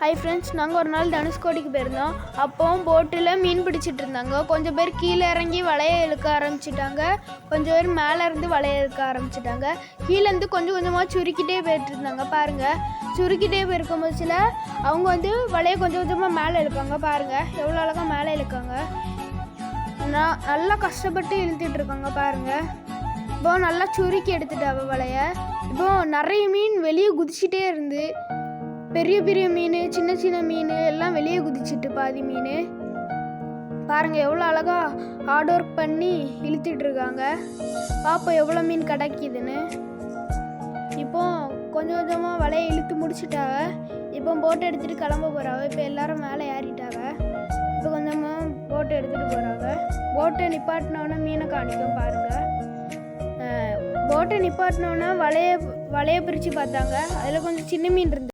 Hi friends, நாங்கள் ஒரு நாள் தனுஷ்கோடிக்கு போயிருந்தோம். அப்போவும் போட்டில் மீன் பிடிச்சிட்டு இருந்தாங்க. கொஞ்சம் பேர் கீழே இறங்கி வலையை இழுக்க ஆரம்பிச்சிட்டாங்க, கொஞ்சம் பேர் மேலே இருந்து வலையை இழுக்க ஆரம்பிச்சிட்டாங்க. கீழேருந்து கொஞ்சம் கொஞ்சமாக சுருக்கிட்டே போயிட்டு இருந்தாங்க. பாருங்கள், சுருக்கிட்டே போயிருக்கும் போச்சுல அவங்க வலையை கொஞ்சம் கொஞ்சமாக மேலே இழுப்பாங்க. பாருங்கள் எவ்வளோ அழகாக மேலே இழுக்காங்க. நல்லா கஷ்டப்பட்டு இழுத்துட்டு இருக்காங்க. பாருங்கள், இப்போ நல்லா சுருக்கி எடுத்துட்டாவ வலையை. இப்போ நிறைய மீன் வெளியே குதிச்சுட்டே இருந்து, பெரிய பெரிய மீன், சின்ன சின்ன மீன் எல்லாம் வெளியே குதிச்சுட்டு பாதி மீன். பாருங்கள் எவ்வளோ அழகாக ஹார்ட் ஒர்க் பண்ணி இழுத்துட்டு இருக்காங்க. பார்ப்போம் எவ்வளோ மீன் கிடைக்குதுன்னு. இப்போ கொஞ்சம் கொஞ்சமாக வலையை இழுத்து முடிச்சுட்டாவ. இப்போ போட்டை எடுத்துகிட்டு கிளம்ப போகிறாவ. இப்போ எல்லாரும் மேலே ஏறிட்டாவ. இப்போ கொஞ்சமாக போட்டை எடுத்துகிட்டு போகிறாங்க. போட்டை நிப்பாட்டினோன்னே மீனை காணிக்கும். பாருங்கள், போட்டை நிப்பாட்டினோன்னா வலையை பிரித்து பார்த்தாங்க. அதில் கொஞ்சம் சின்ன மீன் இருந்துச்சு.